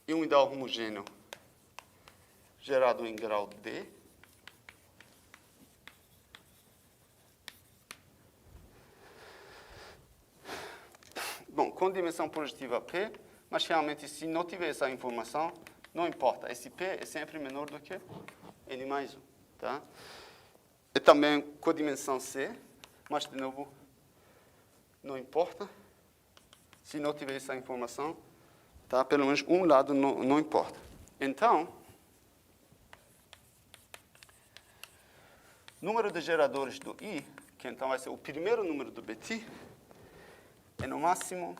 E um ideal homogêneo gerado em grau D. Bom, com dimensão positiva P, mas realmente se não tiver essa informação, não importa. Esse P é sempre menor do que N mais 1. Tá? E também com dimensão C, mas de novo, não importa. Se não tiver essa informação, tá? Pelo menos um lado não importa. Então, número de geradores do I, que então vai ser o primeiro número do Betti, é no máximo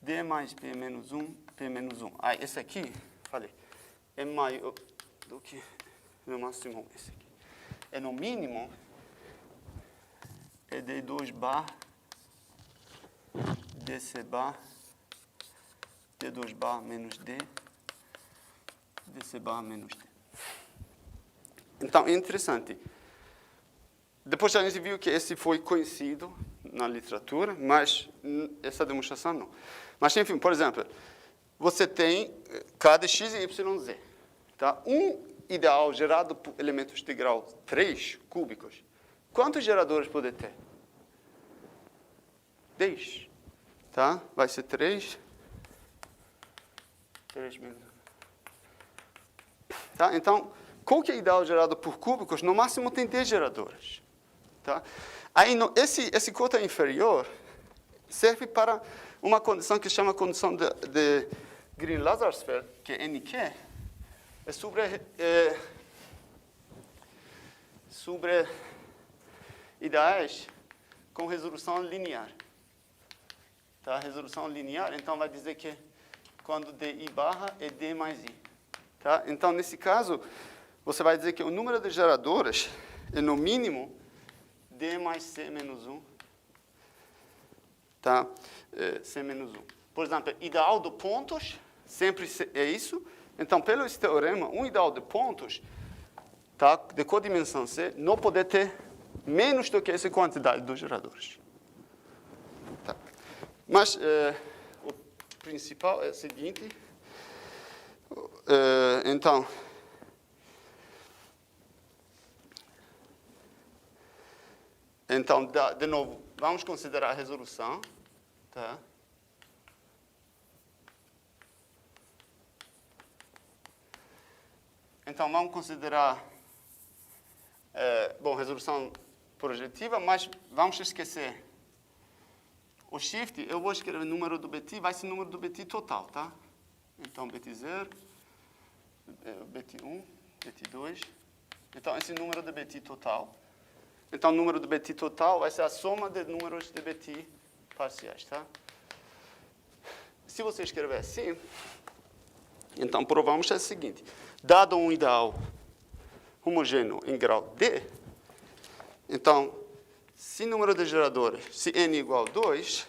D mais P menos 1, P menos 1. Ah, esse aqui, falei, é maior do que no máximo esse aqui. é no mínimo, é D2 bar, DC bar, D2 bar menos D, DC bar menos D. Então, é interessante. Depois a gente viu que esse foi conhecido na literatura, mas essa demonstração não. Mas, enfim, por exemplo, você tem cada x e yz. Tá? Um ideal gerado por elementos de grau 3 cúbicos. Quantos geradores pode ter? 10. Tá? Vai ser 3. 3 menos. Tá? Então, qualquer ideal gerado por cúbicos, no máximo tem 10 geradores. Tá? Aí, esse cota inferior serve para uma condição que se chama condição de Green-Lazarfeld, que é NQ, é sobre ideais com resolução linear. Tá? Resolução linear, então, vai dizer que quando DI barra é D mais I. Tá? Então, nesse caso, você vai dizer que o número de geradores é, no mínimo, D mais C menos 1. Tá? C menos 1. Por exemplo, ideal de pontos sempre é isso. Então, pelo esse teorema, um ideal de pontos, tá, de codimensão C, não pode ter menos do que essa quantidade de geradores. Tá. Mas o principal é o seguinte. Então, de novo, vamos considerar a resolução. Tá? Então, vamos considerar, resolução projetiva, mas vamos esquecer o shift. Eu vou escrever o número do BT, vai ser o número do BT total, tá? Então, BT0, BT1, BT2. Então, esse número de BT total. Então, o número do BT total vai ser a soma de números de BT parciais, tá? Se você escrever assim, então, provamos o seguinte. Dado um ideal homogêneo em grau D, então, se o número de geradores, se N igual a 2,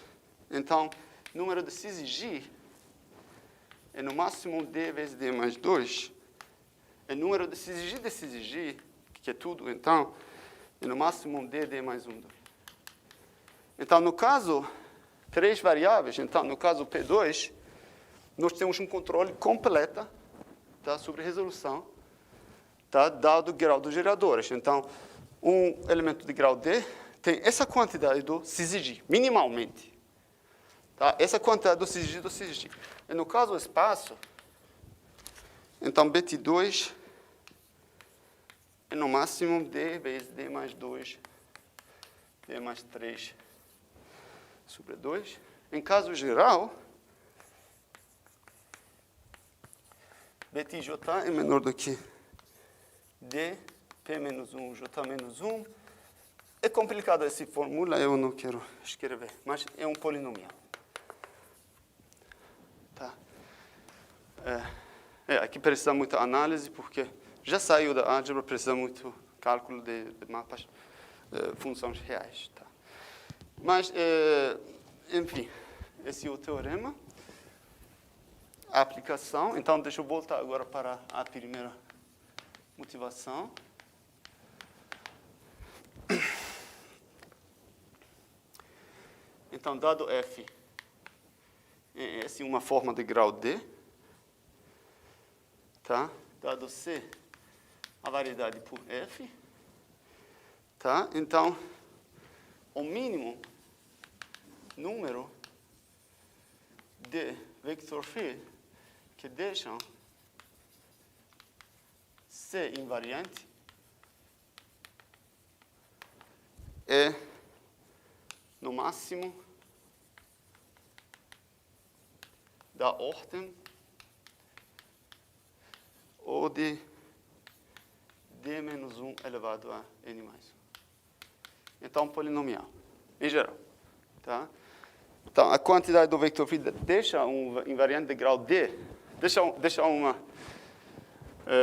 então, o número de cis e G é no máximo D vezes D mais 2. O número de cis e G, que é tudo, então, é no máximo D mais 1. Então, no caso, 3 variáveis, então, no caso P2, nós temos um controle completo, tá, sobre resolução, tá, dado o grau dos geradores. Então, um elemento de grau D tem essa quantidade do cis-G, minimalmente. Tá? Essa quantidade do cis-G do cis-G. E no caso, o espaço, então, BT2 é no máximo D vezes D mais 2, D mais 3 sobre 2. Em caso geral, BTJ é menor do que D, P menos 1, J menos 1. É complicado essa fórmula, eu não quero escrever, mas é um polinomial. Tá? Aqui precisa muita análise, porque já saiu da álgebra, precisa muito cálculo de mapas, funções reais. Tá? Mas, enfim, esse é o teorema. A aplicação. Então, deixa eu voltar agora para a primeira motivação. Então, dado F, essa é uma forma de grau D. Tá? Dado C, a variedade por F. Tá? Então, o mínimo número de vector field que deixam C invariante é, no máximo, da ordem ou de D menos 1 elevado a N mais 1. Então, polinomial, em geral. Tá? Então, a quantidade do vector field deixa um invariante de grau D, deixa uma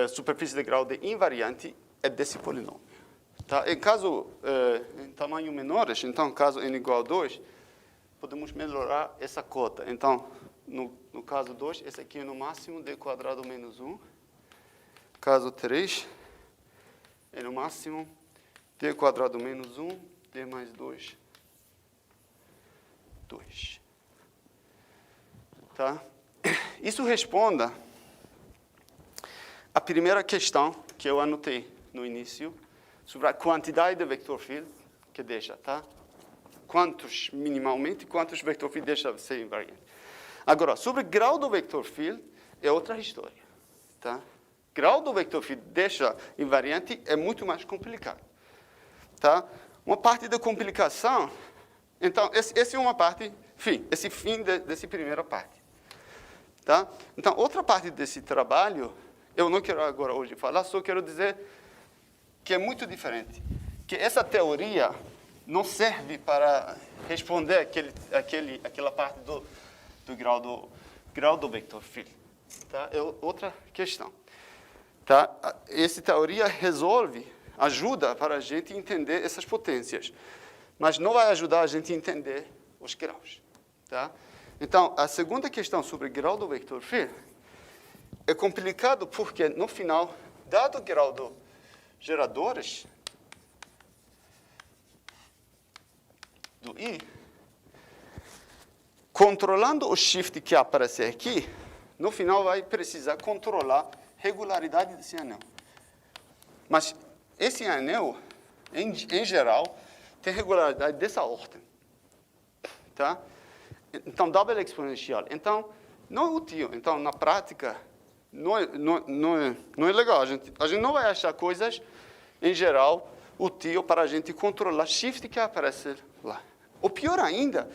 superfície de grau D invariante é desse polinômio. Tá? Em caso, em tamanho menores, então, caso n igual a 2, podemos melhorar essa cota. Então, no caso 2, esse aqui é no máximo d quadrado menos 1. Caso 3, é no máximo d quadrado menos 1, d mais 2, 2. Tá? Isso responda a primeira questão que eu anotei no início, sobre a quantidade de vector field que deixa, tá? Quantos, minimamente, quantos vector field deixa ser invariante. Agora, sobre grau do vector field, é outra história, tá? Grau do vector field deixa invariante é muito mais complicado, tá? Uma parte da complicação, então, essa é uma parte, esse fim dessa primeira parte, tá? Então, outra parte desse trabalho, eu não quero agora hoje falar, só quero dizer que é muito diferente, que essa teoria não serve para responder aquela parte do grau do vector field, tá? É outra questão, tá? Essa teoria ajuda para a gente entender essas potências, mas não vai ajudar a gente a entender os graus, tá? Então, a segunda questão sobre grau do vector field é complicado porque, no final, dado o grau dos geradores do I, controlando o shift que aparecer aqui, no final vai precisar controlar a regularidade desse anel. Mas esse anel, em geral, tem regularidade dessa ordem, tá? Então, double exponencial. Então, não é útil. Então, na prática, não é legal. A gente não vai achar coisas, em geral, útil para a gente controlar shift que aparece lá. O pior ainda,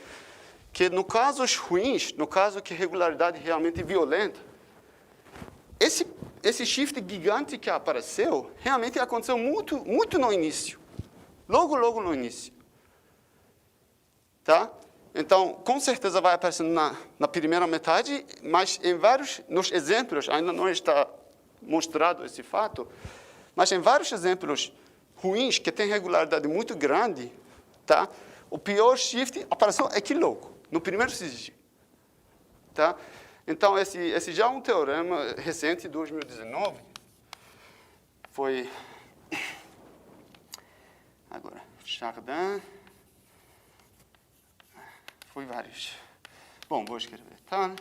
que no casos ruins, no caso que a regularidade realmente é violenta, esse shift gigante que apareceu, realmente aconteceu muito no início. Logo no início. Tá? Então, com certeza vai aparecer na primeira metade, mas nos exemplos, ainda não está mostrado esse fato, mas em vários exemplos ruins, que tem regularidade muito grande, tá? O pior shift apareceu aqui logo, no primeiro sigilo. Tá? Então, esse já é um teorema recente, 2019, foi... Agora, Chardin... Foi vários. Bom, vou escrever, tá?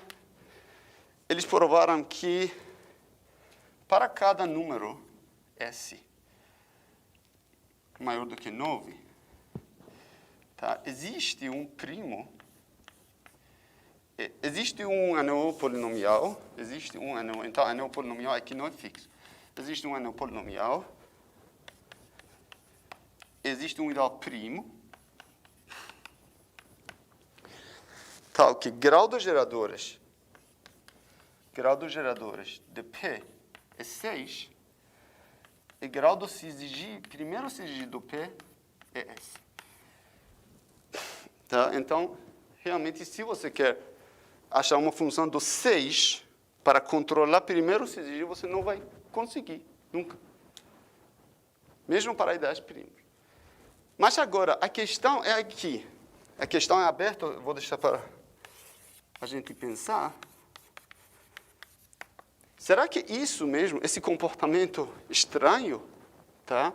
Eles provaram que para cada número S maior do que 9, tá? Existe um primo, existe um anel polinomial, então anel polinomial aqui não é fixo. Existe um anel polinomial, existe um ideal primo, tal que grau dos geradores de P é 6 e grau do primeiro CG do P é S. Tá? Então, realmente, se você quer achar uma função do 6 para controlar primeiro CG, você não vai conseguir, nunca. Mesmo para ideias primas. Mas agora, a questão é aqui. A questão é aberta, eu vou deixar para a gente pensar. Será que isso mesmo, esse comportamento estranho, tá?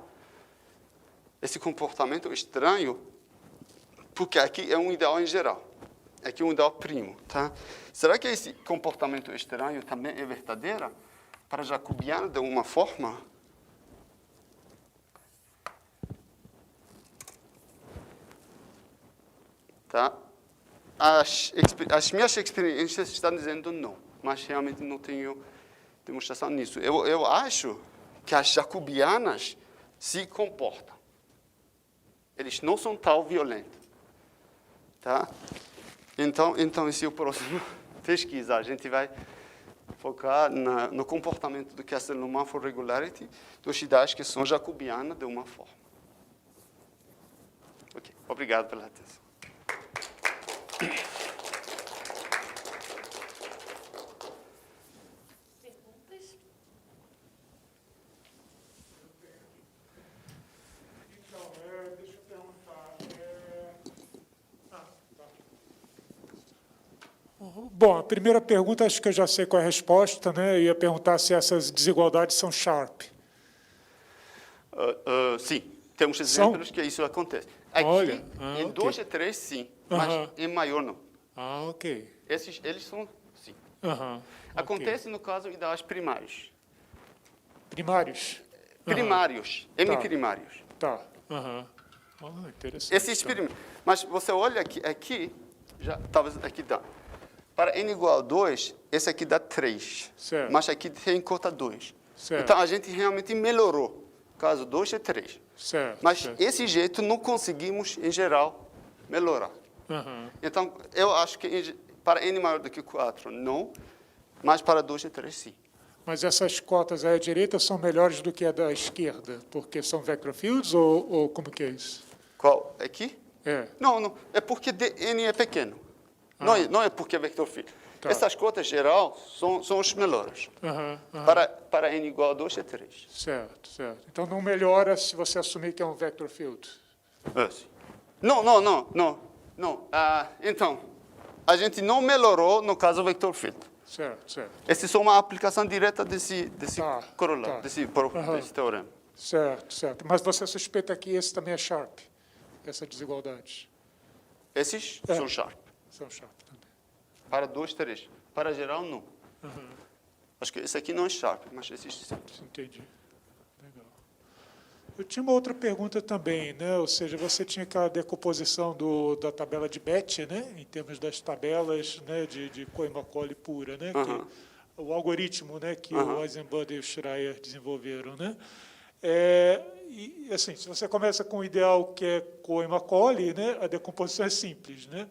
Esse comportamento estranho, porque aqui é um ideal em geral, aqui é um ideal primo, tá? Será que esse comportamento estranho também é verdadeiro para jacobiano de uma forma? Tá? As minhas experiências estão dizendo não, mas realmente não tenho demonstração nisso. Eu acho que as jacobianas se comportam. Eles não são tão violentos. Tá? Então esse é o próximo pesquisa. A gente vai focar no comportamento do Castelnau for Regularity dos cidades que são jacobianas de uma forma. Ok, obrigado pela atenção. Perguntas? Bom, a primeira pergunta, acho que eu já sei qual é a resposta, né? Eu ia perguntar se essas desigualdades são Sharp. Sim, temos São? exemplos que isso acontece. Aqui, Olha, em ok. 2 e 3, sim, Aham. mas em maior não. Ok. Eles são, sim. Aham, ok. Acontece no caso ideais primários. Primários? Aham, Primários, Tá. hemiprimários. Tá. Aham. Interessante. Esses primários. Mas você olha aqui já, talvez aqui dá. Para n igual a 2, esse aqui dá 3. Certo. Mas aqui tem cota 2. Certo. Então, a gente realmente melhorou. Caso 2 é 3. Certo. Mas certo. esse jeito não conseguimos, em geral, melhorar. Aham. Então, eu acho que para n maior do que 4, não. Mas para 2 e 3, sim. Mas essas cotas aí à direita são melhores do que a da esquerda, porque são vector fields ou como que é isso? Qual? Aqui? É. Não. É porque n é pequeno. Não é porque é vector field. Tá. Essas cotas geral são os melhores. Aham, aham. Para n igual a 2 é 3. Certo, certo. Então não melhora se você assumir que é um vector field. Sim. Não. Então, a gente não melhorou no caso vector field. Certo, certo. Essa é só uma aplicação direta desse corolário, tá. desse teorema. Certo, certo. Mas você suspeita que esse também é Sharp, essa desigualdade? Esses É. são sharp. São Sharp também. Para 2, 3. Para geral, não. Aham, Acho que esse aqui não é sharp, mas esses sim. entendi. Legal. Eu tinha uma outra pergunta também, né? Ou seja, você tinha aquela decomposição da tabela de Bethe, né? Em termos das tabelas, né? de Cohen-Macaulay pura, né? Aham. Que, o algoritmo, né? Que Aham. o Eisenbud e o Schreier desenvolveram, né? E assim, se você começa com o ideal que é Cohen-Macaulay, né? A decomposição é simples, né?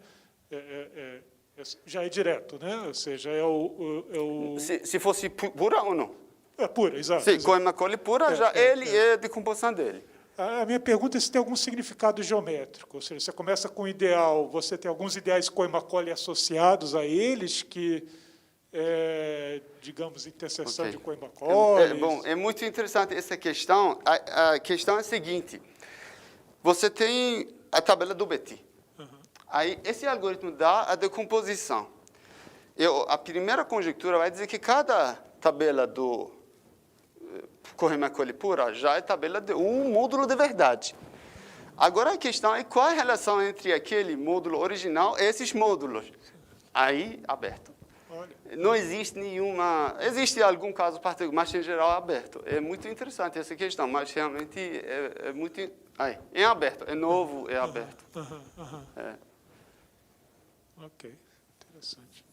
Já é direto, né? Ou seja, é o Se fosse pura ou não? é pura, exato. Sim, exato. Cohen-Macaulay pura, ele é a decomposição dele. A minha pergunta é se tem algum significado geométrico. Ou seja, você começa com o ideal, você tem alguns ideais Cohen-Macaulay associados a eles que, digamos, interseção Ok. de Cohen-Macaulay. Bom, é muito interessante essa questão. A questão é a seguinte. Você tem a tabela do Bethe. Aí, esse algoritmo dá a decomposição. A primeira conjectura vai dizer que cada tabela do Cohen-Macaulay pura já é tabela de um módulo de verdade. Agora, a questão é qual a relação entre aquele módulo original e esses módulos. Aí, aberto. Olha, Não existe nenhuma... Existe algum caso particular, mas em geral é aberto. É muito interessante essa questão, mas realmente é muito... Aí, é aberto, é novo, é aberto. É. ok, interessante.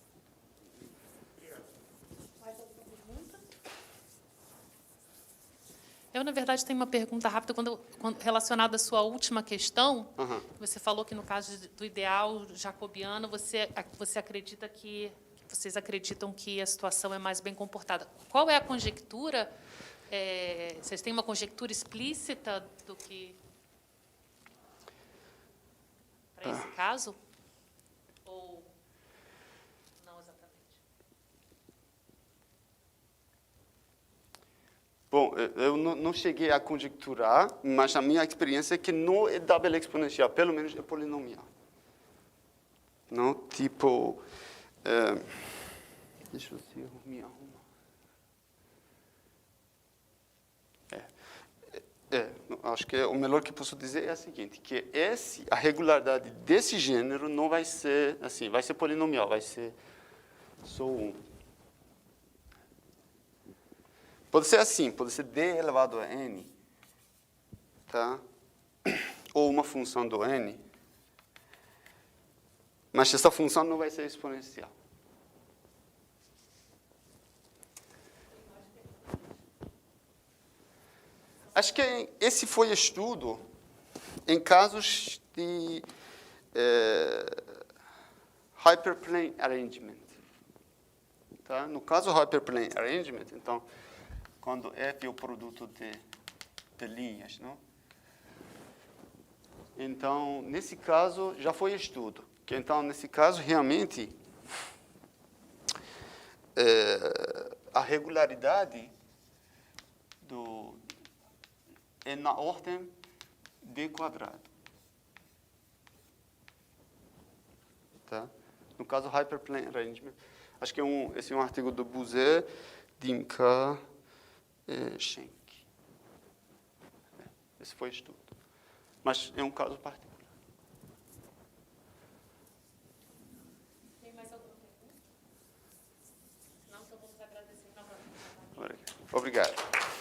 Mais alguma pergunta? Eu, na verdade, tenho uma pergunta rápida relacionada à sua última questão. Aham. Você falou que, no caso do ideal jacobiano, vocês acreditam que a situação é mais bem comportada. Qual é a conjectura? Vocês têm uma conjectura explícita do que... para esse caso? Ou não exatamente? Bom, eu não cheguei a conjecturar, mas a minha experiência é que não é tabela exponencial, pelo menos é polinomial. Não, tipo... deixa eu ver se eu me arrumo. Acho que o melhor que posso dizer é o seguinte, que a regularidade desse gênero não vai ser assim, vai ser polinomial, vai ser só 1. Pode ser assim, pode ser d elevado a n, tá? Ou uma função do n, mas essa função não vai ser exponencial. Acho que esse foi estudo em casos de hyperplane arrangement. Tá? No caso hyperplane arrangement, então, quando F é o produto de linhas, não? Então, nesse caso, já foi estudo. Que, então, nesse caso, realmente, a regularidade é na ordem d². Tá? No caso, Hyperplane Arrangement. Acho que esse é um artigo do Buzet, Dimka, Schenck. Esse foi o estudo. Mas é um caso particular. Tem mais alguma pergunta? Não, então vamos agradecer novamente. Obrigado.